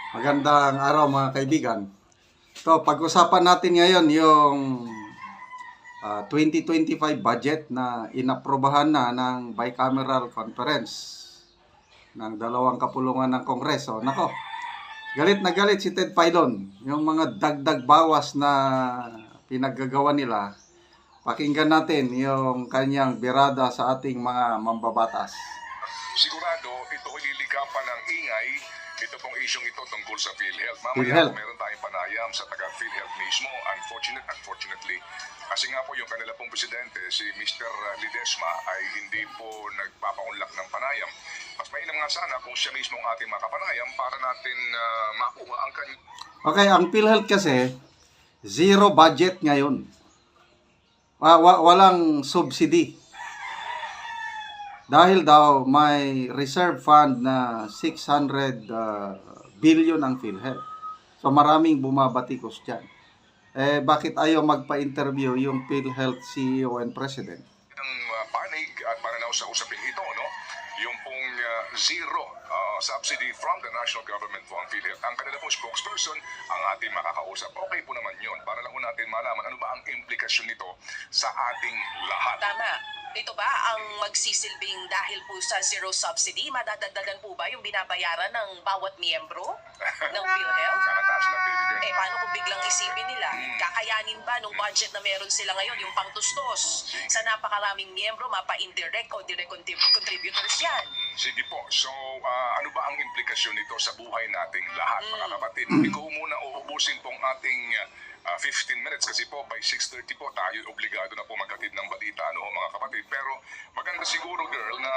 Magandang araw mga kaibigan. So, pag-usapan natin ngayon yung 2025 budget na inaprobahan na ng bicameral conference ng dalawang kapulungan ng Kongreso. Nako, galit na galit si Ted Filon. Yung mga dagdag bawas na pinaggagawa nila. Pakinggan natin yung kanyang birada sa ating mga mambabatas. Sigurado, ito ililikapan ng ingay. Ito pong isyong ito tungkol sa PhilHealth. Mamaya PhilHealth. meron tayong panayam sa taga-PhilHealth mismo. Unfortunately, kasi nga po yung kanila pong presidente, si Mr. Ledesma, ay hindi po nagpapaunlak ng panayam. Mas mainam nga sana kung siya mismo ang ating makapanayam para natin makuha ang kanyang... Okay, ang PhilHealth kasi, zero budget ngayon. Walang subsidy. Dahil daw may reserve fund na 600 billion ang PhilHealth. So maraming bumabatikos dyan. Bakit ayaw magpa-interview yung PhilHealth CEO and President? Ang panig at pananaw sa usapin ito, no? Yung pong zero subsidy from the national government for PhilHealth. Ang kanila pong spokesperson, ang ating makakausap. Okay po naman yun. Para lang po natin malaman ano ba ang implikasyon nito sa ating lahat. Tama. Ito ba ang magsisilbing dahil po sa zero subsidy? Madadagdagan po ba yung binabayaran ng bawat miyembro ng PhilHealth? Kakataas lang, baby girl. Paano kung biglang isipin nila? Kakayanin ba nung budget na meron sila ngayon, yung pangtustos? Sa napakaraming miyembro, mapa-indirect o direct contributors yan. Sige po. So, ano ba ang implikasyon nito sa buhay nating lahat, mga kapatid? Hindi ko muna uubusin pong ating 15 minutes kasi po by 6:30 po tayo obligado na po magkatid ng balita, no, mga kapatid. Pero maganda siguro, girl, na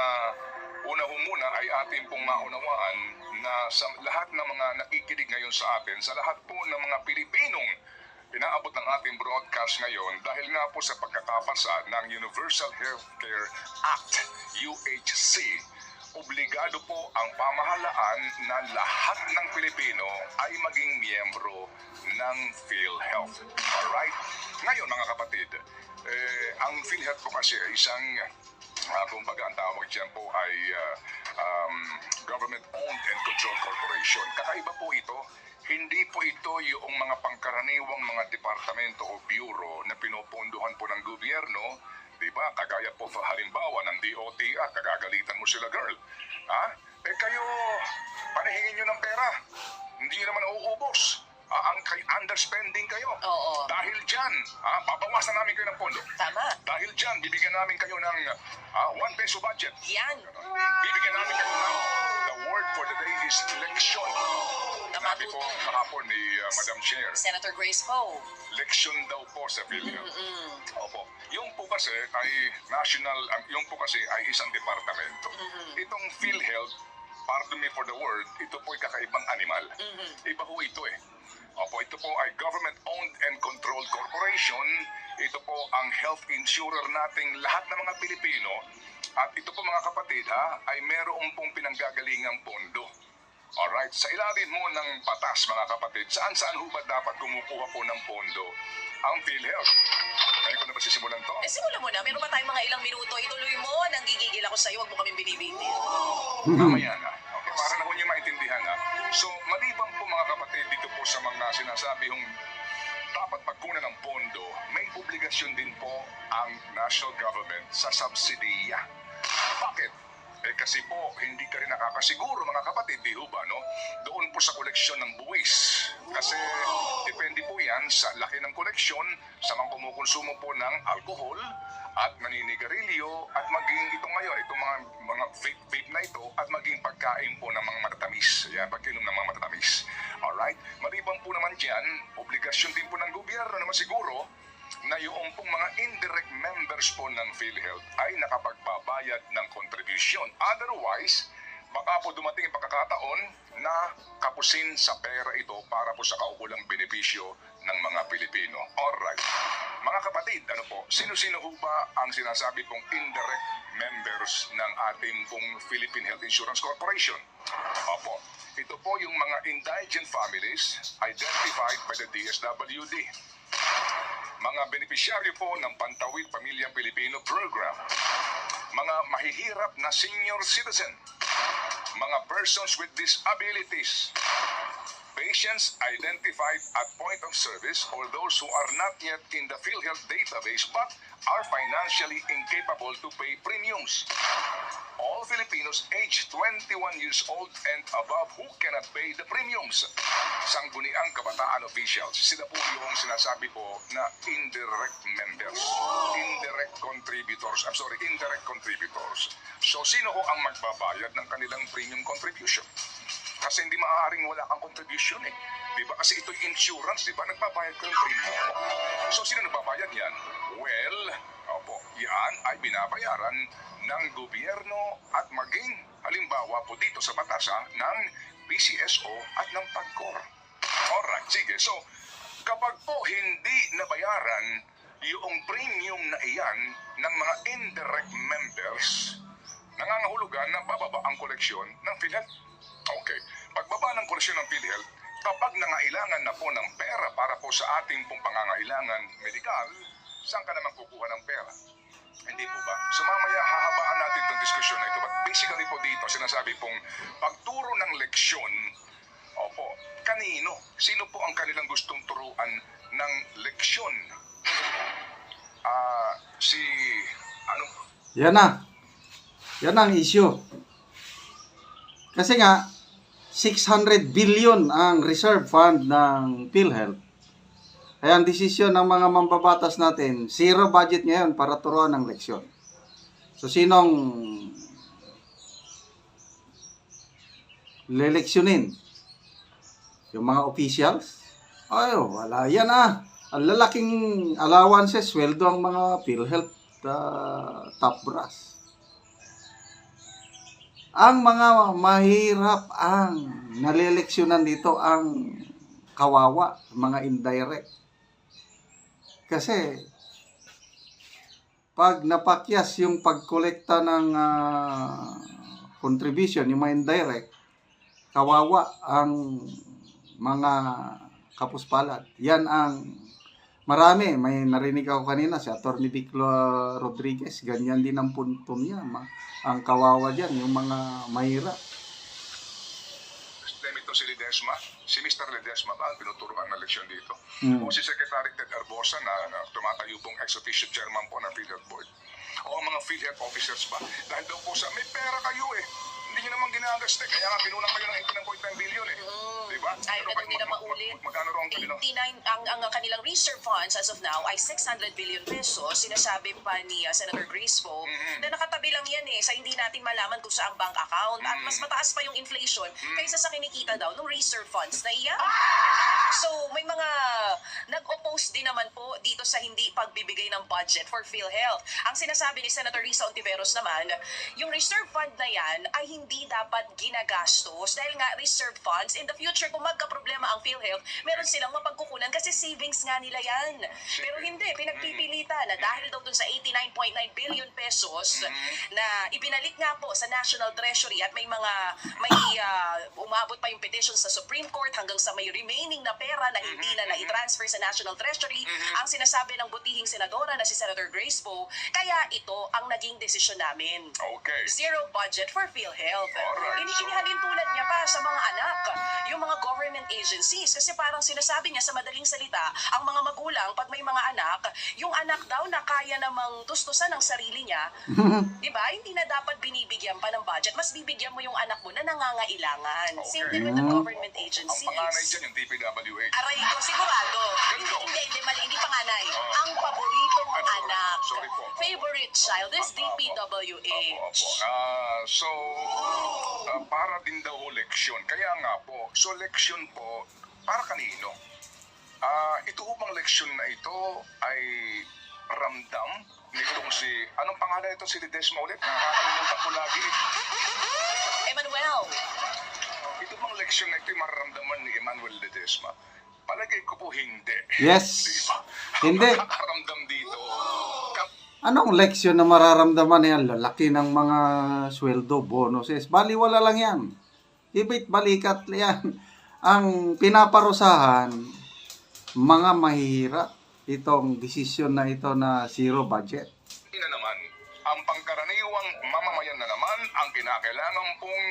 una ho muna ay ating pong maunawaan na sa lahat ng mga nakikinig ngayon sa atin, sa lahat po ng mga Pilipinong inaabot ng ating broadcast ngayon dahil nga po sa pagkakapasa ng Universal Healthcare Act, UHC, obligado po ang pamahalaan na lahat ng Pilipino ay maging miyembro ng PhilHealth. Alright? Ngayon, mga kapatid, ang PhilHealth po kasi ay isang, kumbaga ang tawag dyan po ay government-owned and controlled corporation. Kakaiba po ito. Hindi po ito yung mga pangkaraniwang mga departamento o bureau na pinupunduhan po ng gobyerno. Diba? Kagaya po halimbawa ng DOTR, kagagalitan mo sila, girl. Ha? Kayo, panihingin nyo ng pera. Hindi naman uuubos. Underspending kayo. Oo. Dahil dyan, babawasan namin kayo ng pondo. Tama. Dahil dyan, bibigyan namin kayo ng 1 peso budget. Yan. Bibigyan namin kayo ng, the word for the day is election. Sabi po kahapon ni Madam Chair, Senator Grace Poe. leksyon daw po sa PhilHealth. Opo. Yung po kasi ay national, yung po kasi ay isang departamento. Itong PhilHealth, pardon me for the word, ito po ay kakaibang animal. Iba po ito eh. Opo, ito po ay government-owned and controlled corporation. Ito po ang health insurer nating lahat ng mga Pilipino. At ito po mga kapatid ay meron pong pinanggagalingang pondo. Alright, sa ilalim mo ng batas mga kapatid, saan-saan ho ba dapat kumukuha po ng pondo ang PhilHealth? Ngayon ko na ba sisimulan to? Simulan mo na. Meron pa tayong mga ilang minuto. Ituloy mo. Nanggigigil ako sa'yo. Huwag mo kaming binibitin. Mamaya na. Okay, para na ho niyo maintindihan So, maliban po mga kapatid dito po sa mga sinasabi yung dapat pagkunan ng pondo, may obligasyon din po ang national government sa subsidiya. Bakit? Kasi po, hindi ka rin nakakasiguro mga kapatid, di ho ba, no? Doon po sa koleksyon ng buwis. Kasi depende po yan sa laki ng koleksyon, sa mga kumukonsumo po ng alcohol at naninigarilyo at maging ito ngayon, itong mga vape na ito at maging pagkain po ng mga matatamis. Yan, pagkinom ng mga matatamis. Alright? Maliban po naman dyan, obligasyon din po ng gobyerno naman siguro na yung pong mga indirect members po ng PhilHealth ay nakapagbabayad ng contribution. Otherwise, baka po dumating ang pagkakataon na kapusin sa pera ito para po sa kaukulang benepisyo ng mga Pilipino. Alright. Mga kapatid, ano po, sino-sino ho ba ang sinasabi pong indirect members ng ating pong Philippine Health Insurance Corporation? Opo. Ito po yung mga indigent families identified by the DSWD. Mga benepisyaryo po ng Pantawid Pamilyang Pilipino Program, mga mahihirap na senior citizen, mga persons with disabilities, patients identified at point of service, or those who are not yet in the PhilHealth database but are financially incapable to pay premiums. All Filipinos aged 21 years old and above who cannot pay the premiums. Sangguniang Kabataan Officials, sila po yung sinasabi po na indirect members, indirect contributors. So sino ho ang magbabayad ng kanilang premium contribution? Kasi hindi maaaring wala kang contribution eh. Di ba? Kasi ito'y insurance, di ba? Nagbabayad ka ng premium mo. So, sino nagbabayad yan? Well, opo, yan ay binabayaran ng gobyerno at maging, halimbawa po dito sa batasa, ng PCSO at ng PAGCOR. Alright, sige. So, kapag po hindi nabayaran yung premium na iyan ng mga indirect members, nangangahulugan na bababa ang koleksyon ng PhilHealth. Okay. Pagbaba ng koleksyon ng PhilHealth, kapag nangailangan na po ng pera para po sa ating pong pangangailangan medikal, saan ka naman kukuha ng pera? Hindi po ba? So mamaya hahabaan natin itong diskusyon na ito. But basically po dito, sinasabi pong pagturo ng leksyon, opo, kanino? Sino po ang kanilang gustong turuan ng leksyon? Yan na. Yan ang issue. Kasi nga, 600 billion ang reserve fund ng PhilHealth. Kaya ang desisyon ng mga mambabatas natin, zero budget ngayon para turuan ng leksyon. So, sinong leleksyonin? Yung mga officials? Ay, wala yan ah. Ang lalaking allowances, sweldo ang mga PhilHealth top brass. Ang mga mahirap ang naleleksyonan dito ang kawawa, mga indirect. Kasi pag napakyas yung pagkolekta ng contribution, yung mga indirect, kawawa ang mga kapuspalad. Yan ang marami. May narinig ako kanina si Atty. Viclo Rodriguez. Ganyan din ang punto niya. Ang kawawa dyan, yung mga mahirap. Ito si Ledesma, si Mr. Ledesma ba ang pinuturuan na leksyon dito? O si Secretary Ted Arbosa na tumatayo pong ex-officio chairman po ng PhilHealth Board? O ang mga PhilHealth officers ba? Dahil daw po may pera kayo eh. Hindi nyo naman ginagaste. Kaya nga pinunan kayo ng 18.9 billion eh. Diba? Ayaw na daw nila maulit. Magkano raw ang kanilang? 89, ang kanilang reserve funds as of now ay 600 billion pesos. Sinasabi pa ni Senator Grace Poe na nakatabi lang yan eh sa hindi natin malaman kung saan bank account. At mas mataas pa yung inflation kaysa sa kinikita daw ng reserve funds na iyan. So, may mga nag-oppose din naman po dito sa hindi pagbibigay ng budget for PhilHealth. Ang sinasabi ni Senator Risa Ontiveros naman, yung reserve fund na yan ay hindi dapat ginagastos dahil nga reserve funds, in the future, kung magka-problema ang PhilHealth, meron silang mapagkukunan kasi savings nga nila yan. Pero hindi, pinagpipilitan na dahil daw dun sa 89.9 billion pesos na ibinalik nga po sa National Treasury at may umabot pa yung petition sa Supreme Court hanggang sa may remaining na pera na hindi na i-transfer sa National Treasury, ang sinasabi ng butihing senadora na si Senator Grace Poe, kaya ito ang naging desisyon namin. Okay. Zero budget for PhilHealth. Alright, Inihalin tulad niya pa sa mga anak, yung mga government agencies, kasi parang sinasabi niya sa madaling salita, ang mga magulang, pag may mga anak, yung anak daw na kaya namang tustusan ng sarili niya, di ba, hindi na dapat binibigyan pa ng budget, mas bibigyan mo yung anak mo na nangangailangan. Same din with the government Ang agencies. panganay dyan yung DPWH. Aray ko, sigurado. Hindi, mali, hindi panganay. Ang paboritong anak. Sorry po. Favorite child is DPWH. Para din daw leksyon. Kaya nga po, so leksyon po, para kanino? Ito bang leksyon na ito ay ramdam nitong anong pangalan ito si Ledesma ulit? Nakakalimutan ko lagi. Emmanuel. Ito bang leksyon na ito ay mararamdaman ni Emmanuel Ledesma? Palagay ko po hindi. Yes. Diba? Hindi. Nakakaramdam dito. Anong leksyon na mararamdaman yan? Lalaki ng mga sweldo, bonuses. Baliwala lang yan. Ibit balikat yan. Ang pinaparusahan, mga mahirap itong desisyon na ito na zero budget. Na naman, ang pangkaraniwang mamamayan na naman ang kinakailangan pong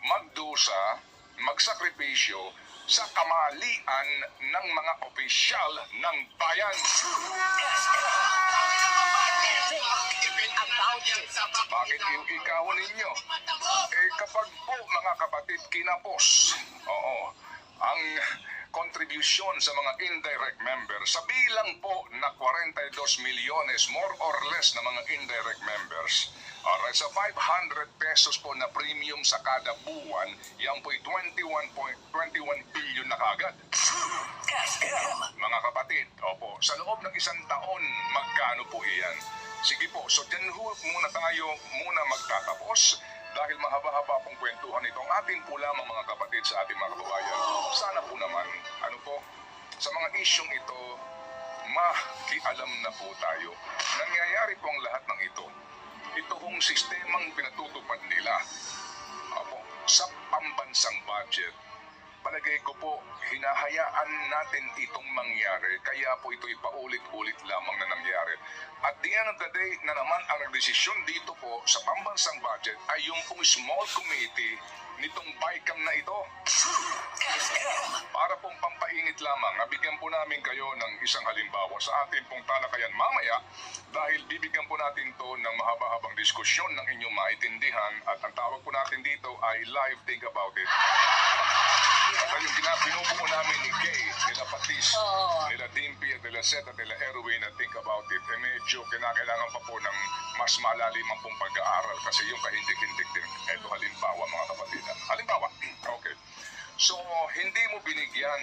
magdusa, magsakripisyo sa kamalian ng mga opisyal ng bayan. About it. Bakit yung ikaw ninyo? Kapag po mga kapatid kinapos, ang kontribusyon sa mga indirect members, sa bilang po na 42 milyones, more or less na mga indirect members, alright, sa 500 pesos po na premium sa kada buwan, yan po'y 21 billion na kagad. Mga kapatid, opo, sa loob ng isang taon, magkano po iyan? Sige po, so dyan muna tayo magtatapos dahil mahaba-haba pong kwentuhan ito. Ang atin po lamang mga kapatid sa ating mga kababayan. Sana po naman, sa mga isyong ito, makialam na po tayo. Nangyayari po ang lahat ng ito. Ito hong sistemang pinatutupad nila. Opo, sa pambansang budget, palagay ko po, hinahayaan natin itong mangyari, kaya po ito'y paulit-ulit lamang na nangyari. At the end of the day na naman ang nagdesisyon dito po sa pambansang budget ay yung pong small committee nitong BICAM na ito. Para pong pampainit lamang, nabigyan po namin kayo ng isang halimbawa sa ating pong talakayan mamaya dahil bibigyan po natin to ng mahaba-habang diskusyon ng inyong maintindihan at ang tawag po natin dito ay live think about it. At yung binubuo namin ni Kay, nila Patis, nila Dimpy at nila Seth at nila Erwin at think about it, medyo kinakailangan pa po ng mas malalim ang pong pag-aaral kasi yung kahindik-hindik din. Ito halimbawa mga kapatid. Halimbawa, okay. So, hindi mo binigyan,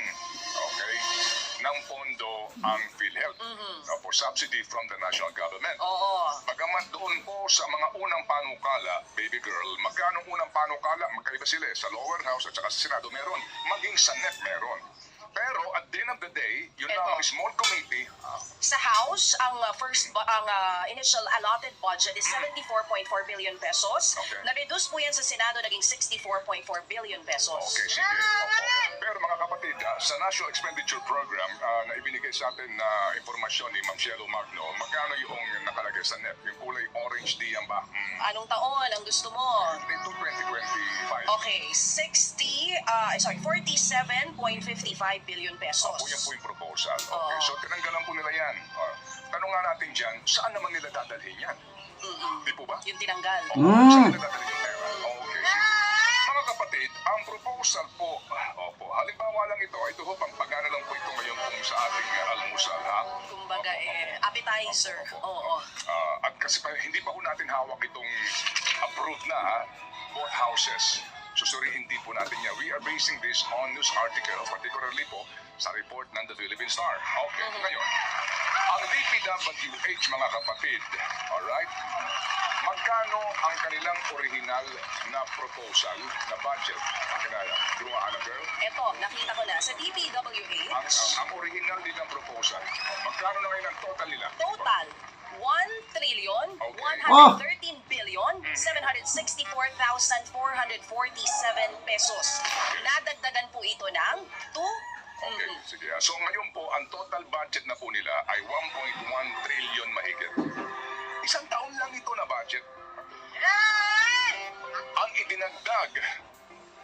okay, ng pondo ang PhilHealth. Opo, subsidy from the national government. Bagamat doon po sa mga unang panukala, baby girl, magkano unang panukala? Magkaiba sila sa lower house at saka sa Senado meron. Maging sa NEP meron. Pero at the end of the day, yun Eto. lang ang small committee. Sa House, ang initial allotted budget is 74.4 billion pesos. Okay. Na-reduce po yan sa Senado, naging 64.4 billion pesos. Okay, sige. Opo. Pero mga kapatid, sa National Expenditure Program na ibinigay sa atin na impormasyon ni Ma'am Cielo Magno, magkano yung nakalagay sa NEP? Yung kulay orange di yan ba? Anong taon ang gusto mo? Ito 2025. Okay, 47.55 billion pesos. Opo, yan po yung proposal. Okay, Oo. so tinanggalan po nila yan. Tanong nga natin dyan, saan naman nila dadalhin yan? Di po ba? Yung tinanggal. Saan nila dadalhin yung pera? Okay, sige. Mga kapatid, ang proposal po, halimbawa lang ito ho, pampagana lang po ito ngayon kung sa ating almusal, ha? Kumbaga appetizer. Oo. At kasi hindi pa po natin hawak itong approved na, ha? Both houses. Susurihin din po natin yan. We are basing this on news article, particularly po sa report ng The Philippine Star. Okay, ngayon, ang DPWH mga kapatid, alright, magkano ang kanilang original na proposal na budget? Ang kinaya, Ana girl? Eto, nakita ko na. Sa DPWH, Ang original nilang proposal, magkano na ngayon ang total nila? total, 1,113,764,447 pesos. Nadagdagan po ito ng 2. Okay, sige. So ngayon po, ang total budget na po nila ay 1.1 trillion mahigit. Isang taon lang ito na budget. Ang idinagdag,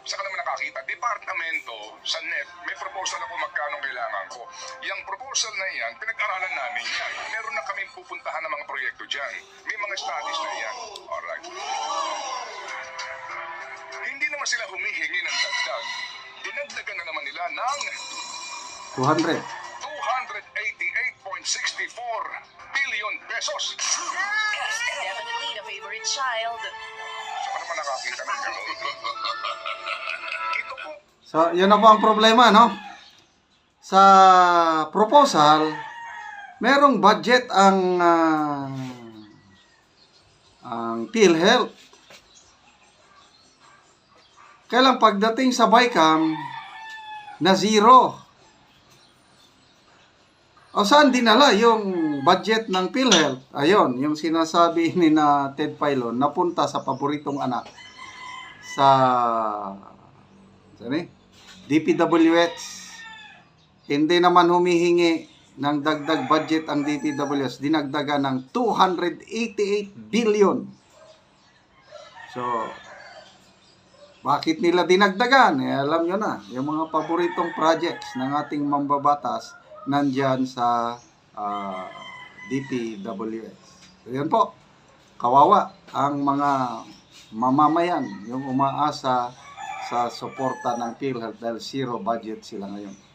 sa naman nakakita, departamento sa NEP, may proposal ako magkano kailangan ko. Yung proposal na yan, pinag-aralan namin yan. Meron na kaming pupuntahan ng mga proyekto dyan. May mga studies na yan. Alright. Hindi naman sila humihingi ng dagdag. Dinagdagan na naman nila ng 200. 288.64 billion pesos. Definitely the favorite child. Saka naman nakakita ng gano'n. Ito po, So, yun na po ang problema, no? Sa proposal, merong budget ang PhilHealth. Kailang pagdating sa BICAM, na zero. O saan dinala yung budget ng PhilHealth? Ayun, yung sinasabi ni na Ted Filon, napunta sa paboritong anak sa DPWH. Hindi naman humihingi ng dagdag budget ang DPWH. Dinagdagan ng 288 billion. So, Bakit nila dinagdagan? Alam nyo na, yung mga paboritong projects ng ating mambabatas nandyan sa DPWH. So, yun po, kawawa ang mga mamamayan yung umaasa sa suporta ng PhilHealth dahil zero budget sila ngayon.